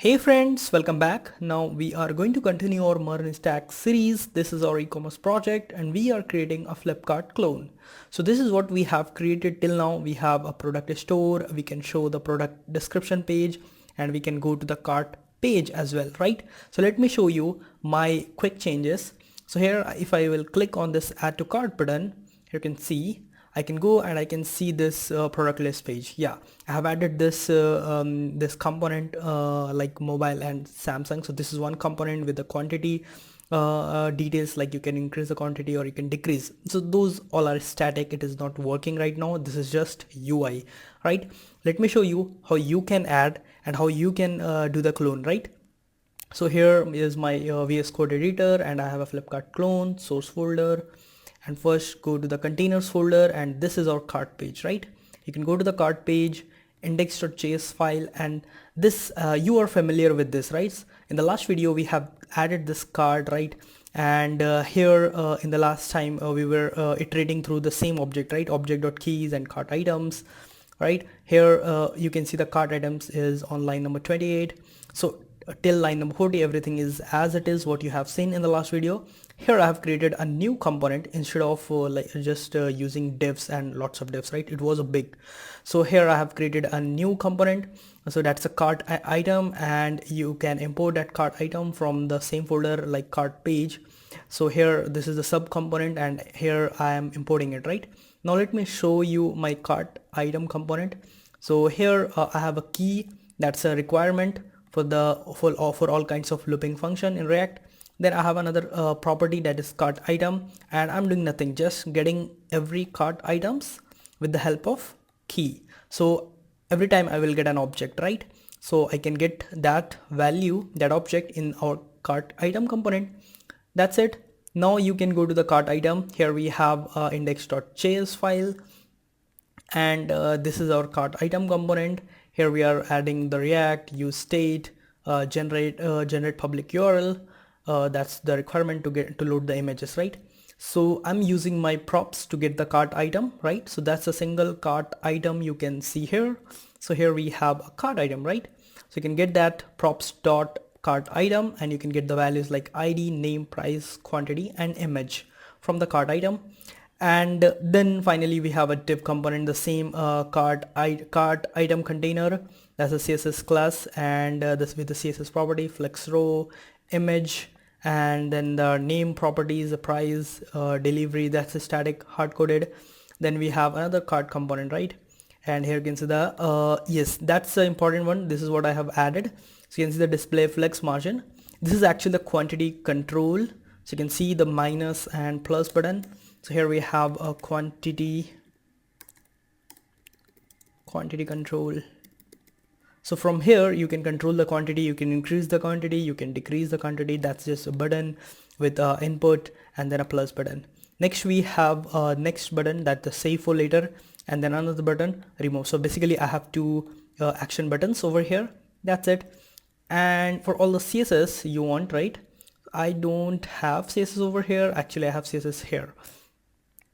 Hey friends, welcome back. Now we are going to continue our MERN stack series. This is our e-commerce project and we are creating a Flipkart clone. So this is what we have created till now. We have a product store, we can show the product description page and we can go to the cart page as well, right? So let me show you my quick changes. So here if I will click on this add to cart button, you can see I can go and I can see this product list page. Yeah, I have added this component like mobile and Samsung. So this is one component with the quantity details, like you can increase the quantity or you can decrease. So those all are static. It is not working right now. This is just UI, right? Let me show you how you can add and how you can do the clone, right? So here is my VS Code editor and I have a Flipkart clone source folder, and first go to the containers folder and this is our cart page, right? You can go to the cart page, index.js file, and this you are familiar with this, right? In the last video we have added this cart, right? And here in the last time we were iterating through the same object, right? Object.keys and cart items, right? Here you can see the cart items is on line number 28. So till line number 40 everything is as it is what you have seen in the last video. Here I have created a new component instead of like just using divs and lots of divs, right? It was a big. So here I have created a new component. So that's a cart item and you can import that cart item from the same folder like cart page. So here this is the sub component and here I am importing it, right? Now let me show you my cart item component. So here I have a key that's a requirement for all kinds of looping function in React. Then I have another property that is cart item, and I'm doing nothing, just getting every cart items with the help of key. So every time I will get an object, right? So I can get that value, that object in our cart item component. That's it. Now you can go to the cart item. Here we have index.js file, and this is our cart item component. Here we are adding the React use state, generate public URL. That's the requirement to load the images, right? So I'm using my props to get the cart item, right? So that's a single cart item you can see here. So here we have a cart item, right? So you can get that props dot cart item and you can get the values like ID, name, price, quantity, and image from the cart item. And then finally we have a div component, the same cart item container. That's a CSS class, and this with the CSS property flex row, image, and then the name properties, the price, delivery, that's a static hard coded. Then we have another cart component, right? And here you can see the yes, that's the important one. This is what I have added. So you can see the display flex margin. This is actually the quantity control. So you can see the minus and plus button. So here we have a quantity control. So from here you can control the quantity, you can increase the quantity, you can decrease the quantity. That's just a button with input and then a plus button. Next we have next button, that's the save for later, and then another button, remove. So basically I have two action buttons over here. That's it. And for all the CSS you want, right? I don't have CSS over here. Actually I have CSS here.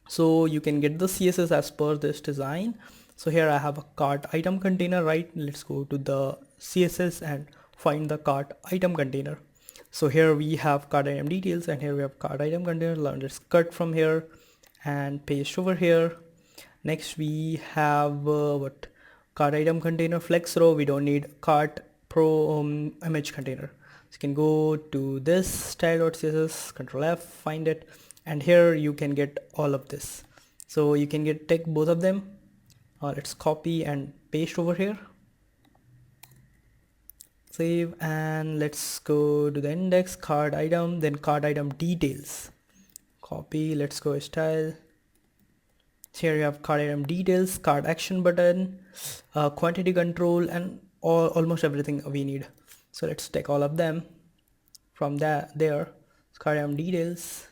So you can get the CSS as per this design. So here I have a cart item container, right? Let's go to the CSS and find the cart item container. So here we have cart item details and here we have cart item container. Let's cut from here and paste over here. Next we have what cart item container flex row. We don't need cart pro image container. So you can go to this style.css, control F, find it, and here you can get all of this. So you can take both of them. Let's copy and paste over here, save, and let's go to the index cart item, then cart item details, copy, let's go style. Here you have cart item details, cart action button, quantity control, and almost everything we need. So let's take all of them from there. Cart item details,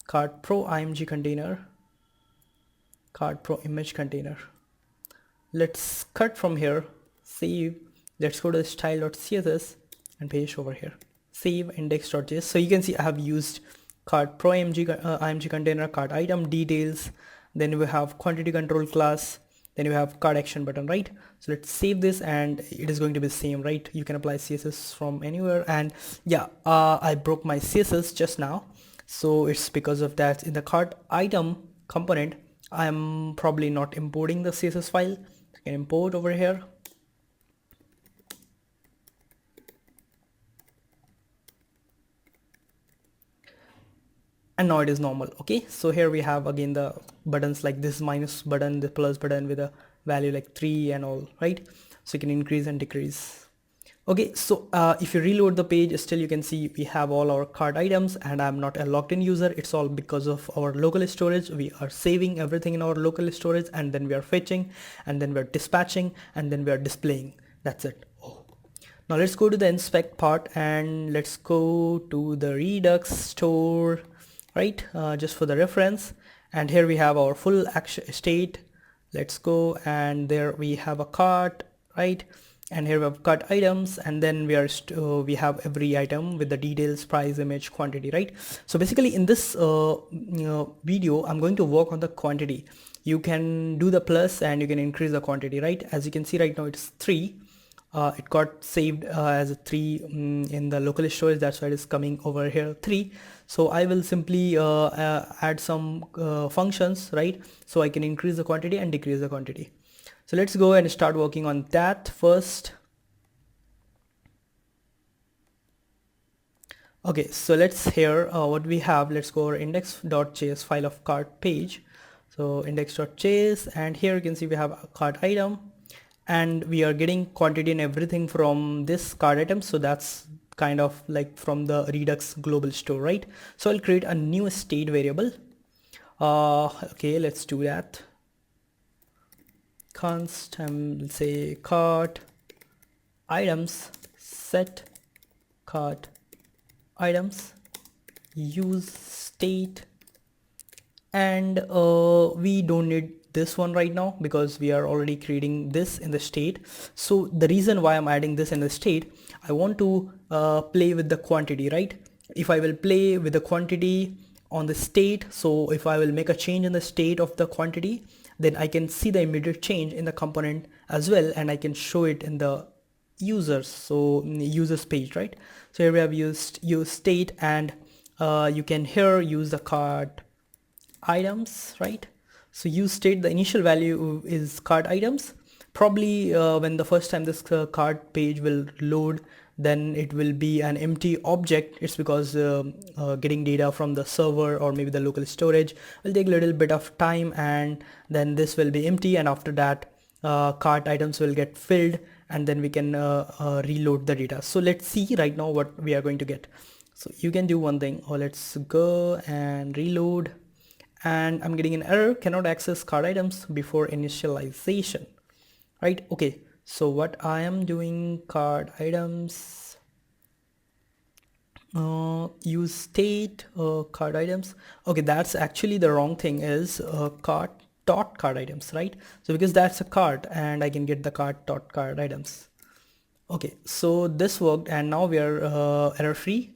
cart pro img container, cart pro image container. Let's cut from here, save. Let's go to the style.css and paste over here, save, index.js. So you can see I have used cart pro img container, cart item details, then we have quantity control class, then you have cart action button, right? So let's save this and it is going to be the same, right? You can apply CSS from anywhere. And yeah, I broke my CSS just now, so it's because of that. In the cart item component, I'm probably not importing the CSS file. I can import over here. And now it is normal. Okay, so here we have again the buttons like this minus button, the plus button with a value like 3 and all, right? So you can increase and decrease. Okay, so if you reload the page, still you can see we have all our cart items, and I'm not a logged in user. It's all because of our local storage. We are saving everything in our local storage, and then we are fetching, and then we're dispatching, and then we are displaying. That's it. Oh. Now let's go to the inspect part, and let's go to the Redux store, right? Just for the reference. And here we have our full action state. Let's go, and there we have a cart, right? And here we have cart items, and then we have every item with the details, price, image, quantity, right? So basically in this video, I'm going to work on the quantity. You can do the plus and you can increase the quantity, right? As you can see right now, it's 3. It got saved as a 3 in the local storage. That's why it is coming over here 3. So I will simply add some functions, right? So I can increase the quantity and decrease the quantity. So let's go and start working on that first. Okay, so let's hear what we have. Let's go over index.js file of cart page. So index.js, and here you can see we have a cart item, and we are getting quantity and everything from this cart item. So that's kind of like from the Redux global store, right? So I'll create a new state variable. Okay, let's do that. Const, will say cart items set cart items use state, and we don't need this one right now because we are already creating this in the state. So the reason why I'm adding this in the state, I want to play with the quantity, right? If I will play with the quantity on the state, so if I will make a change in the state of the quantity, then I can see the immediate change in the component as well, and I can show it in the users, so in the users page, right? So here we have use state, and you can here use the cart items, right? So use state, the initial value is cart items. Probably when the first time this cart page will load, then it will be an empty object. It's because getting data from the server or maybe the local storage will take a little bit of time, and then this will be empty, and after that cart items will get filled, and then we can reload the data. So let's see right now what we are going to get. So you can do one thing, or let's go and reload, and I'm getting an error, cannot access cart items before initialization, right? Okay, so what I am doing, cart items, use state cart items. Okay, that's actually the wrong thing, is cart dot cart items, right? So because that's a cart, and I can get the cart dot cart items. Okay, so this worked, and now we are error free.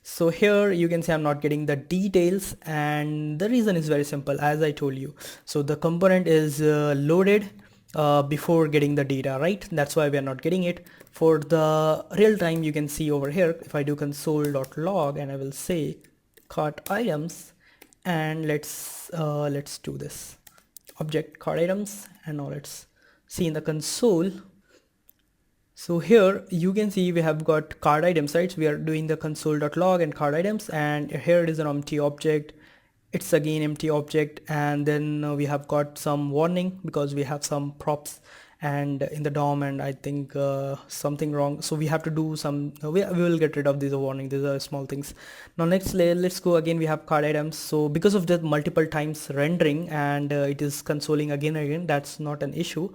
So here you can see I'm not getting the details, and the reason is very simple, as I told you. So the component is loaded before getting the data, right? That's why we are not getting it. For the real time, you can see over here, if I do console.log and I will say cart items, and let's do this object cart items, and now let's see in the console. So here you can see we have got cart items, right? So we are doing the console.log and cart items, and here it is an empty object. It's again empty object, and then we have got some warning because we have some props and in the DOM, and I think something wrong. So we have to do some, we will get rid of these warning. These are small things. Now next layer, let's go again. We have cart items. So because of the multiple times rendering, and it is consoling again and again, that's not an issue.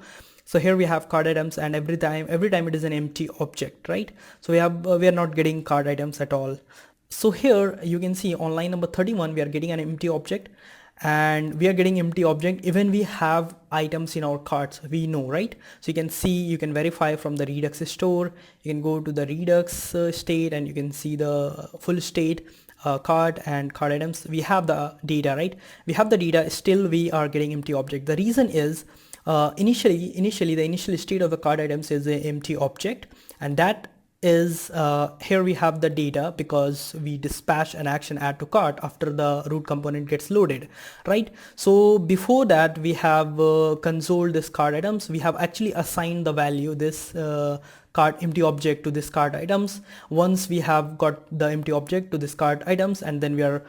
So here we have cart items, and every time it is an empty object, right? So we are not getting cart items at all. So here you can see on line number 31 we are getting an empty object, and we are getting empty object even we have items in our carts, we know, right? So you can see, you can verify from the Redux store. You can go to the Redux state, and you can see the full state cart and cart items. We have the data, right? We have the data, still we are getting empty object. The reason is Initially the initial state of the cart items is an empty object, and that is here we have the data because we dispatch an action add to cart after the root component gets loaded, right? So before that we have console this cart items. We have actually assigned the value this cart empty object to this cart items. Once we have got the empty object to this cart items, and then we are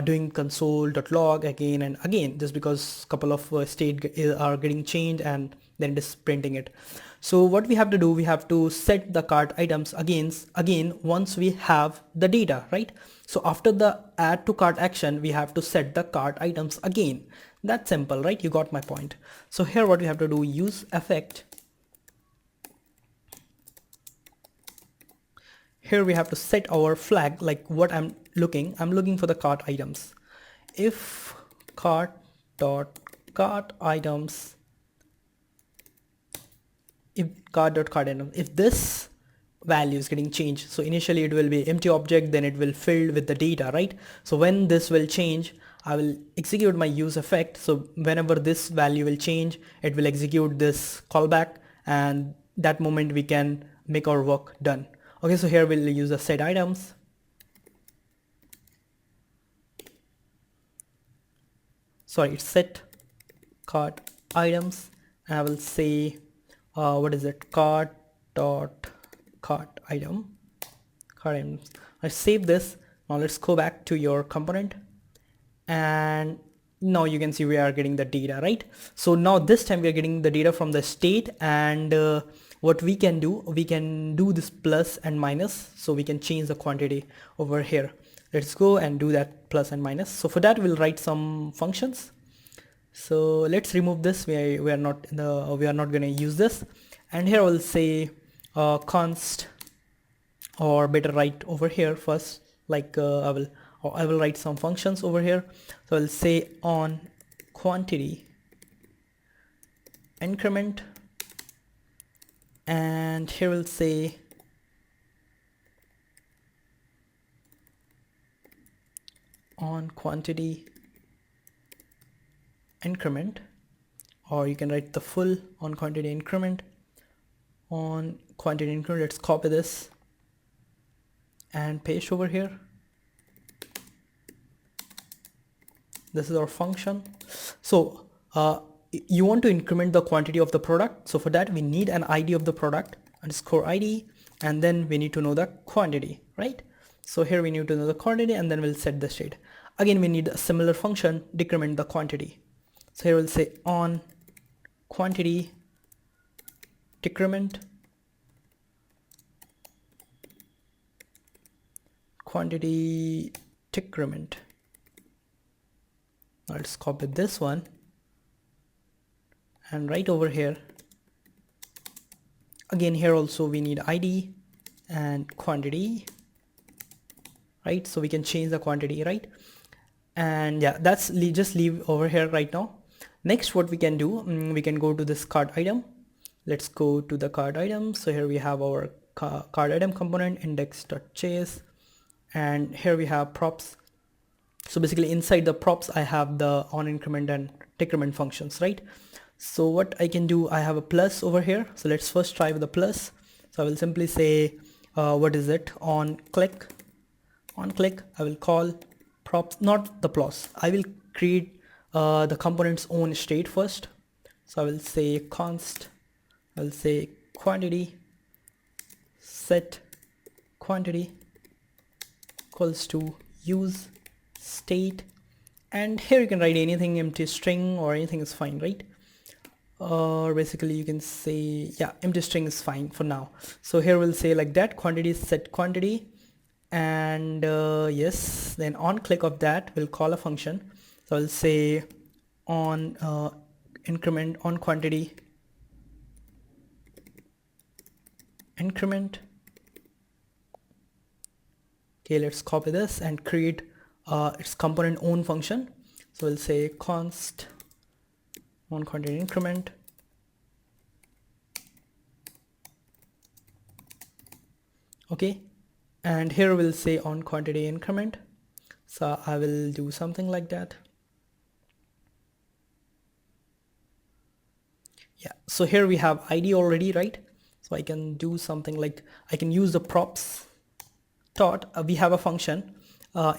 doing console.log again and again, just because couple of state are getting changed, and then it is printing it. So what we have to do, we have to set the cart items again once we have the data, right? So after the add to cart action, we have to set the cart items again. That's simple, right? You got my point. So here what we have to do, use effect. Here we have to set our flag, like what I'm looking for the cart items. If cart.cart items, if cart.cart item, if this value is getting changed, so initially it will be empty object, then it will fill with the data, right? So when this will change, I will execute my use effect. So whenever this value will change, it will execute this callback, and that moment we can make our work done. Okay, so here we'll use the set items. Sorry, it's set cart items, and I will say what is it, cart item. I save this. Now let's go back to your component, and now you can see we are getting the data, right? So now this time we are getting the data from the state, and what we can do this plus and minus, so we can change the quantity over here. Let's go and do that plus and minus. So for that we'll write some functions. So let's remove this. We are not going to use this, and here I will say const, or better write over here first, like I will write some functions over here. So I'll say on quantity increment, and here we'll say on quantity increment, or you can write the full on quantity increment. On quantity increment, let's copy this and paste over here. This is our function. So you want to increment the quantity of the product, so for that we need an ID of the product, underscore ID, and then we need to know the quantity, right? So here we need to know the quantity, and then we'll set the state. Again we need a similar function, decrement the quantity. So here we'll say on quantity decrement quantity decrement. Now let's copy this one and right over here. Again here also we need ID and quantity, right? So we can change the quantity, right? And yeah, that's just leave over here right now. Next what we can do, we can go to this cart item. Let's go to the cart item. So here we have our cart item component index.js, and here we have props. So basically inside the props I have the on increment and decrement functions, right? So what I can do, I have a plus over here. So let's first try with the plus. So I will simply say what is it, on click I will call props, not the plus. I will create the component's own state first. So I will say const, I will say quantity set quantity equals to use state, and here you can write anything, empty string or anything is fine, right? Or basically you can say, yeah, empty string is fine for now. So here we'll say like that, quantity set quantity, and yes, then on click of that we'll call a function. So I'll say on increment on quantity increment. Okay, let's copy this and create its component own function. So we'll say const on quantity increment, okay, and here we'll say on quantity increment. So I will do something like that. So here we have ID already, right? So I can do something like I can use the props dot we have a function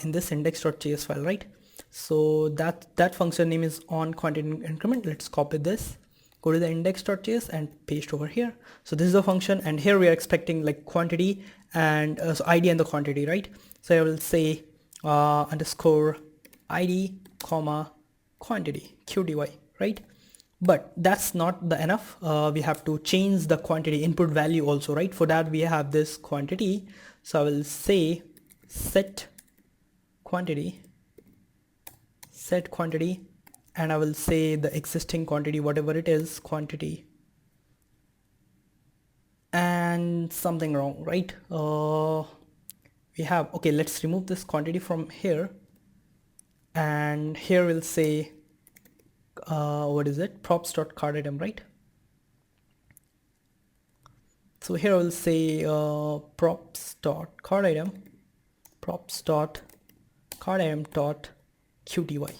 in this index.js file, right? So that function name is on quantity increment. Let's copy this, go to the index.js and paste over here. So this is the function, and here we are expecting like quantity and so ID and the quantity, right? So I will say underscore ID comma quantity qty, right? But that's not the enough. We have to change the quantity input value also, right? For that we have this quantity. So I will say set quantity, and I will say the existing quantity, whatever it is, quantity, and something wrong, right? We have, okay, let's remove this quantity from here, and here we'll say what is it, props.card item, right? So here I will say props.card item, props.card item dot qty.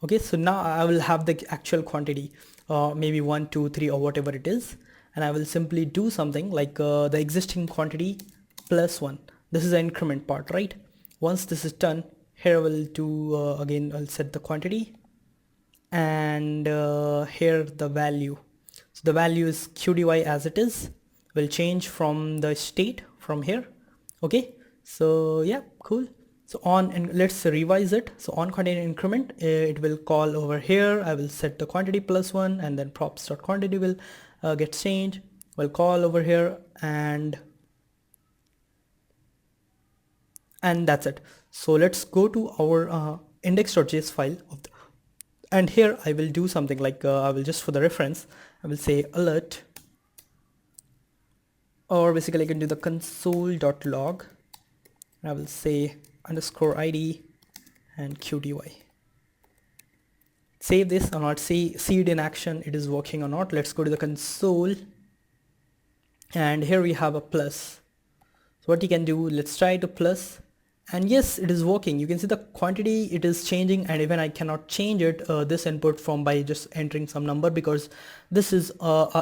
Okay, so now I will have the actual quantity, maybe 1 2 3 or whatever it is, and I will simply do something like the existing quantity plus 1. This is the increment part, right? Once this is done, here I will do again, I'll set the quantity, and here the value. So the value is qty as it is, will change from the state from here. Okay, so yeah, cool. So on, and let's revise it. So on quantity increment, it will call over here. I will set the quantity plus 1, and then props.quantity will get changed, will call over here, and that's it. So let's go to our index.js file of the, and here I will do something like I will just, for the reference, I will say alert, or basically I can do the console.log. I will say underscore ID and qty. Save this or not, see it in action, it is working or not. Let's go to the console, and here we have a plus. So what you can do, let's try to plus, and yes, it is working. You can see the quantity, it is changing, and even I cannot change it this input from by just entering some number, because this is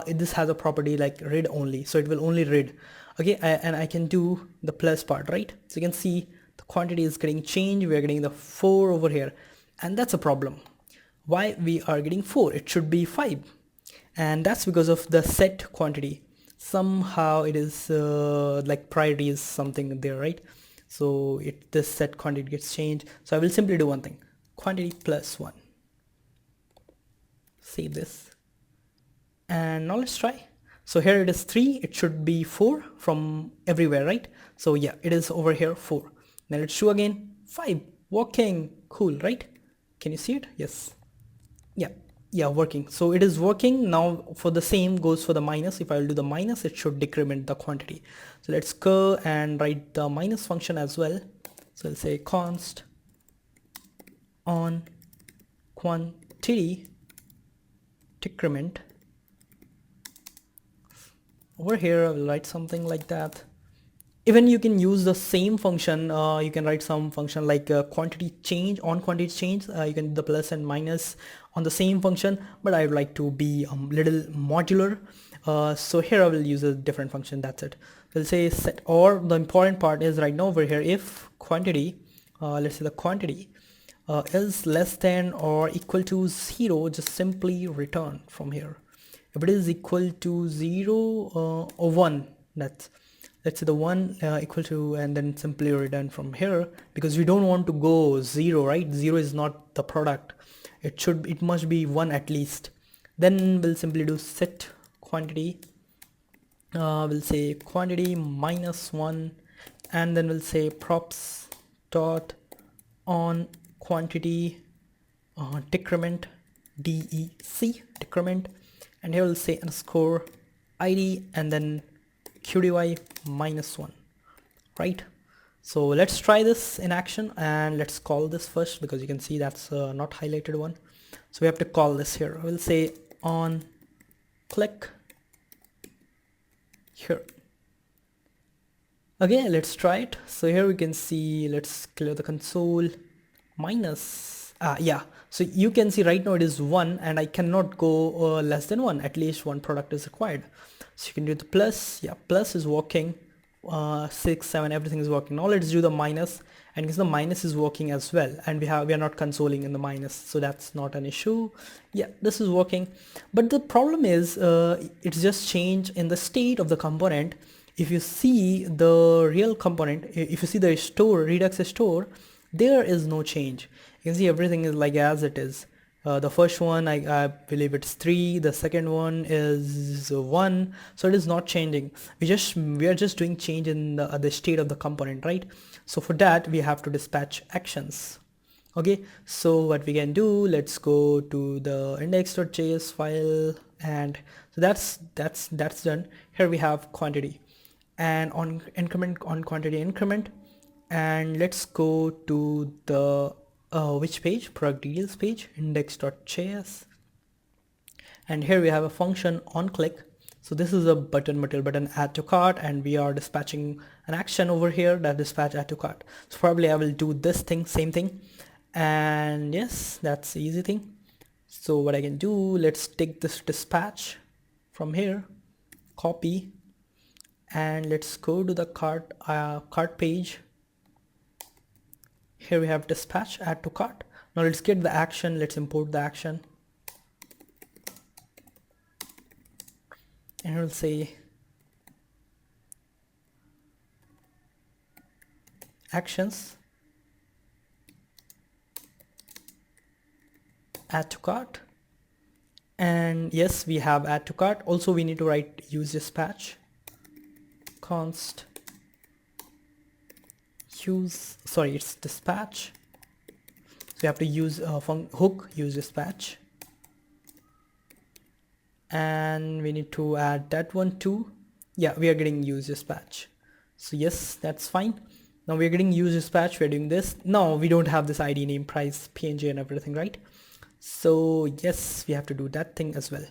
this has a property like read only, so it will only read. Okay, and I can do the plus part, right? So you can see the quantity is getting changed. We are getting the 4 over here, and that's a problem. Why we are getting 4? It should be 5, and that's because of the set quantity. Somehow it is like priority is something there, right? So this set quantity gets changed. So I will simply do one thing, quantity plus 1. Save this, and now let's try. So here it is 3, it should be 4 from everywhere, right? So yeah, it is over here 4. Then let's do again 5, working, cool, right? Can you see it? Yes, yeah, working. So it is working. Now for the same goes for the minus. If I will do the minus, it should decrement the quantity. So let's go and write the minus function as well. So I'll say const on quantity decrement. Over here I will write something like that. Even you can use the same function. You can write some function like quantity change, on quantity change. You can do the plus and minus on the same function, but I would like to be a little modular. So here I will use a different function. That's it. We'll say set, or the important part is right now over here, if quantity, let's say the quantity is less than or equal to 0, just simply return from here. If it is equal to 0 or 1, that's, let's say the 1 equal to, and then simply return from here, because we don't want to go 0, right? 0 is not the product. It must be 1 at least. Then we'll simply do set quantity. We'll say quantity minus 1, and then we'll say props dot on quantity decrement, decrement, and here we'll say underscore ID and then qty minus 1, right? So let's try this in action, and let's call this first, because you can see that's not highlighted one. So we have to call this here. We'll say on click here. Okay, let's try it. So here we can see, let's clear the console, minus Yeah, so you can see right now it is 1 and I cannot go less than 1, at least one product is required. So you can do the plus. Yeah, plus is working. 6, 7, everything is working. Now let's do the minus, and because the minus is working as well, and we are not consoling in the minus, so that's not an issue. Yeah, this is working, but the problem is it's just change in the state of the component. If you see the real component, if you see the store, Redux store, there is no change. You can see everything is like as it is. The first one, I believe it's 3. The second one is 1. So it is not changing. We are just doing change in the state of the component, right? So for that, we have to dispatch actions. Okay, so what we can do, let's go to the index.js file, and so that's done. Here we have quantity, and on increment, on quantity increment, and let's go to the which page, product details page, index.js, and here we have a function on click. So this is a button, material button, add to cart, and we are dispatching an action over here that dispatch add to cart. So probably I will do this thing, same thing, and yes, that's the easy thing. So what I can do, let's take this dispatch from here, copy, and let's go to the cart page. Here we have dispatch add to cart. Now let's get the action. Let's import the action, and we'll say actions add to cart, and yes, we have add to cart. Also we need to write use dispatch const use, sorry, it's dispatch. So you have to use hook use dispatch, and we need to add that one too. Yeah, we are getting use dispatch. So yes, that's fine. Now we are getting use dispatch. We're doing this. Now we don't have this ID, name, price, PNG and everything, right? So yes, we have to do that thing as well.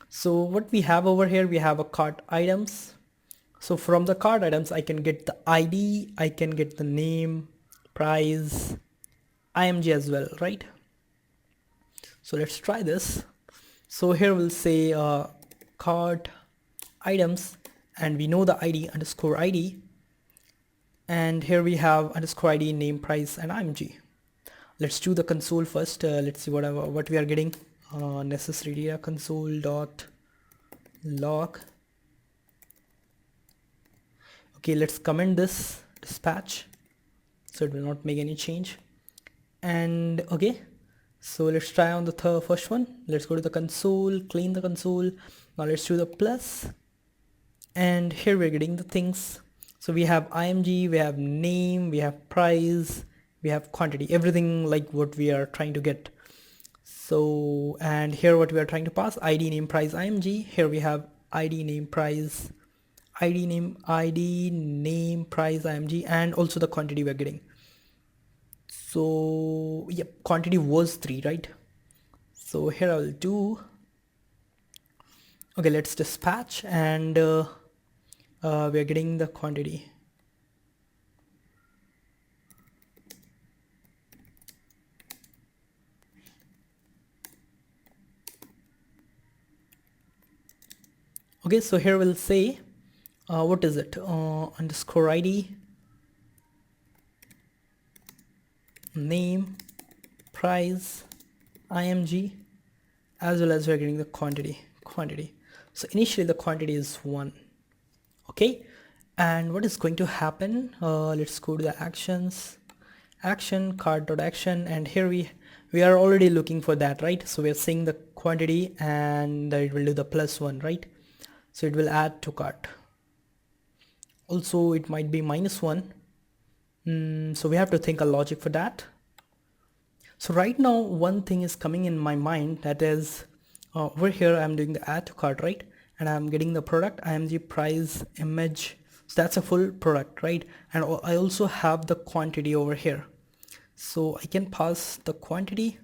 So what we have over here, we have a cart items. So from the cart items, I can get the ID, I can get the name, price, IMG as well, right? So let's try this. So here we'll say cart items, and we know the ID underscore ID, and here we have underscore ID, name, price, and IMG. Let's do the console first. Let's see what we are getting. Necessary data console dot log. Okay, let's comment this dispatch so it will not make any change. And okay, so let's try on the first one. Let's go to the console, clean the console. Now let's do the plus, and here we're getting the things. So we have IMG, we have name, we have price, we have quantity, everything like what we are trying to get. So, and here what we are trying to pass, ID, name, price, IMG. Here we have ID, name, price, ID, name, price, IMG, and also the quantity we're getting. So yep, quantity was 3, right? So here I'll do, okay, let's dispatch, and we're getting the quantity. Okay, so here we'll say what is it, underscore ID, name, price, IMG, as well as we're getting the quantity. So initially the quantity is 1. Okay, and what is going to happen, let's go to the actions, action, cart.action, and here we are already looking for that, right? So we are seeing the quantity, and it will do the +1, right? So it will add to cart. Also it might be -1. So we have to think a logic for that. So right now one thing is coming in my mind, that is over here I'm doing the add to cart, right? And I'm getting the product, IMG, price, image. So that's a full product, right? And I also have the quantity over here. So I can pass the quantity.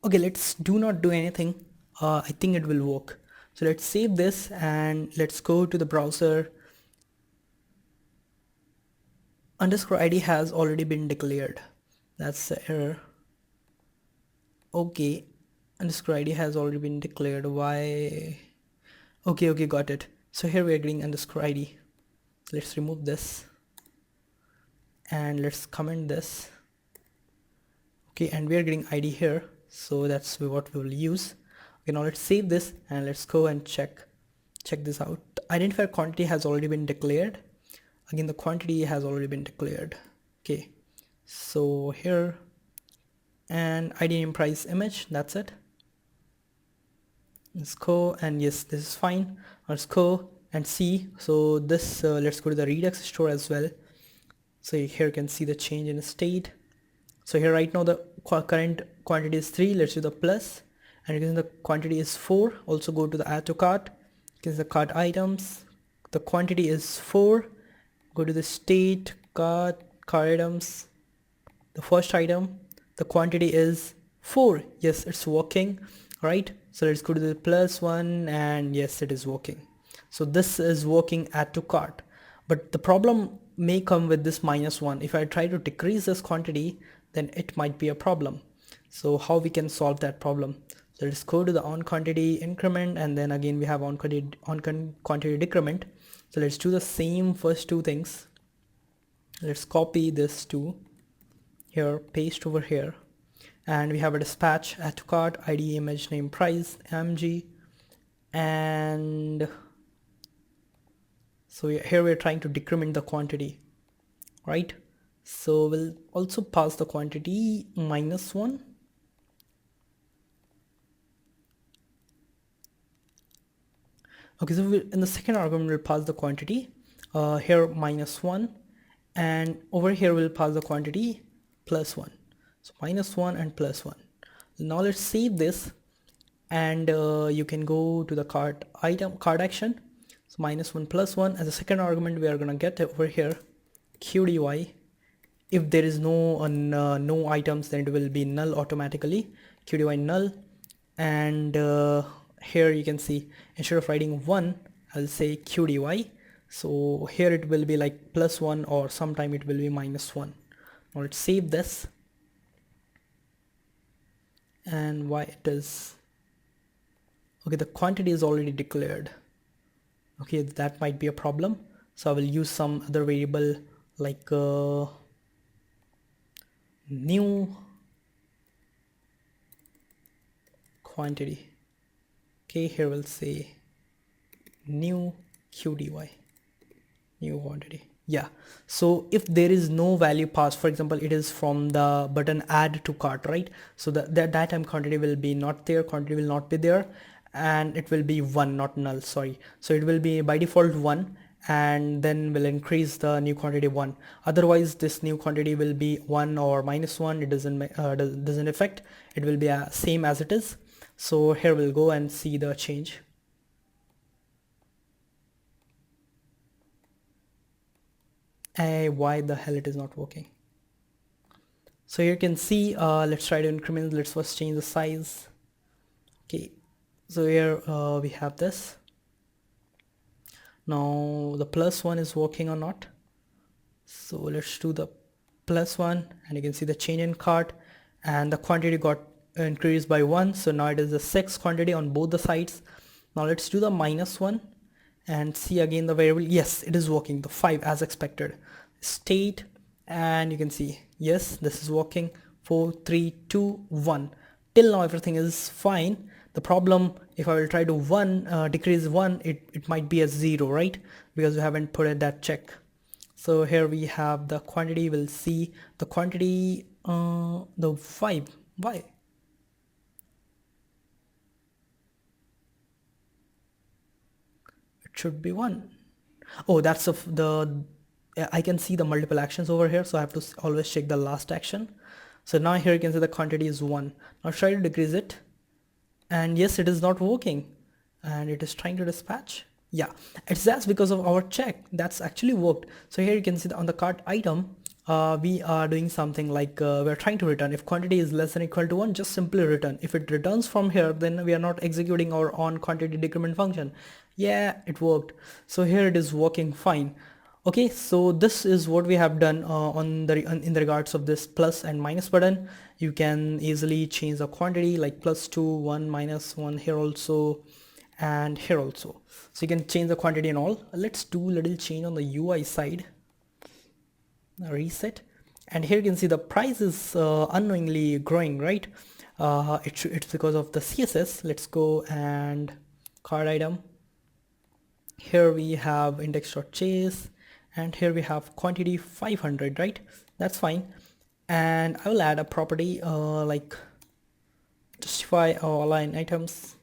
Okay, let's do not do anything. I think it will work. So let's save this, and let's go to the browser. underscore id has already been declared. That's the error. Okay, underscore id has already been declared. Why? Okay, got it. So here we are getting underscore id. Let's remove this and let's comment this. Okay, and we are getting id here, so that's what we will use. Okay, now let's save this and let's go and check this out. The identifier quantity has already been declared. Again, the quantity has already been declared. Okay, so here, and id name price image, that's it. Let's go, and yes, this is fine. Let's go and see. So this let's go to the redux store as well. So here you can see the change in state. So here right now the current quantity is 3. Let's do the plus, and you can see the quantity is 4. Also go to the add to cart. You can see the cart items. The quantity is 4. Go to the state, cart items. The first item, the quantity is 4. Yes, it's working, right? So let's go to the plus one, and yes, it is working. So this is working add to cart, but the problem may come with this -1. If I try to decrease this quantity, then it might be a problem. So how we can solve that problem? So let's go to the on quantity increment, and then again we have on quantity decrement. So let's do the same first two things. Let's copy this to here, paste over here, and we have a dispatch add to cart id image name price mg, and so here we're trying to decrement the quantity, right? So we'll also pass the quantity -1. Okay, so in the second argument we'll pass the quantity here -1, and over here we'll pass the quantity +1. So -1 and +1. Now let's save this, and you can go to the cart action. So -1 +1 as a second argument we are gonna get over here qdy. If there is no items, then it will be null automatically, qdy null. And here you can see instead of writing 1, I'll say qdy. So here it will be like +1, or sometime it will be -1. Now let's save this, and why it is okay, the quantity is already declared. Okay, that might be a problem. So I will use some other variable like new quantity. Okay, here we'll say new qdy, new quantity. Yeah, so if there is no value passed, for example it is from the button add to cart, right? So that time quantity will be not there, quantity will not be there, and it will be 1, not null, sorry. So it will be by default 1, and then we'll increase the new quantity 1. Otherwise this new quantity will be 1 or -1. It doesn't affect, it will be same as it is. So here we'll go and see the change. Why the hell it is not working? So you can see, let's try to increment. Let's first change the size. Okay, so here we have this. Now the +1 is working or not. So let's do the +1, and you can see the change in cart, and the quantity got increased by 1. So now it is the 6 quantity on both the sides. Now let's do the -1 and see again the variable. Yes, it is working, the 5 as expected. State, and you can see yes, this is working. 4 3 2 1. Till now everything is fine. The problem, if I will try to decrease 1, it might be a 0, right? Because we haven't put in that check. So here we have the quantity. We'll see the quantity, the 5. Why? It should be 1. Oh, that's I can see the multiple actions over here, so I have to always check the last action. So now here you can see the quantity is 1. Now try to decrease it, and yes, it is not working, and it is trying to dispatch. Yeah, that's because of our check. That's actually worked. So here you can see on the cart item, we are doing something like we're trying to return. If quantity is less than or equal to 1, just simply return. If it returns from here, then we are not executing our on quantity decrement function. Yeah, it worked. So here it is working fine. Okay, so this is what we have done in the regards of this plus and minus button. You can easily change the quantity like +2, 1, -1 here also, and here also. So you can change the quantity and all. Let's do a little change on the UI side. Reset, and here you can see the price is unknowingly growing, right? It's because of the CSS. Let's go and card item. Here we have index.js, and here we have quantity 500, right? That's fine. And I will add a property like justify or align items,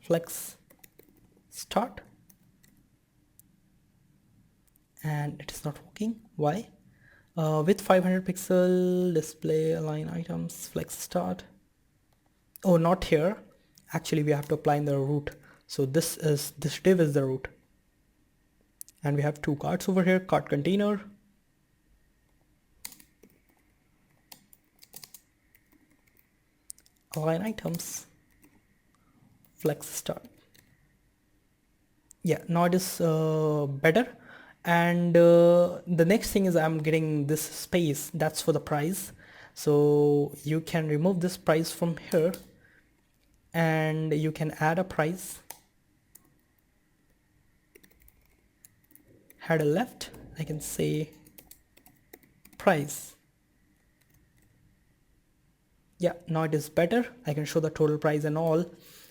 flex start, and it is not working. Why? With 500 pixel display align items flex start. Oh, not here. Actually, we have to apply in the root. So this div is the root, and we have two cards over here. Cart container, align items, flex start. Yeah, now it is better. And the next thing is I'm getting this space, that's for the price. So you can remove this price from here, and you can add a price, header left, I can say price. Yeah, now it is better. I can show the total price and all.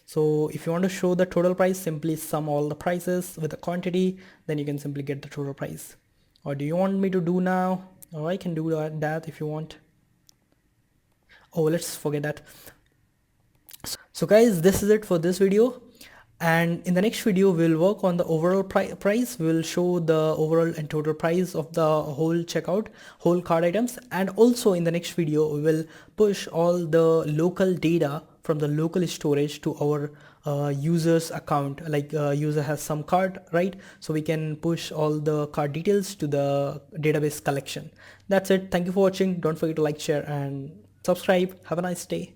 So if you want to show the total price, simply sum all the prices with the quantity, then you can simply get the total price. Or do you want me to do now? Or I can do that if you want. Oh, let's forget that. So guys, this is it for this video, and in the next video we'll work on the overall price. We'll show the overall and total price of the whole checkout, whole cart items, and also in the next video we will push all the local data from the local storage to our user's account. Like user has some cart, right? So we can push all the cart details to the database collection. That's it. Thank you for watching. Don't forget to like, share, and subscribe. Have a nice day.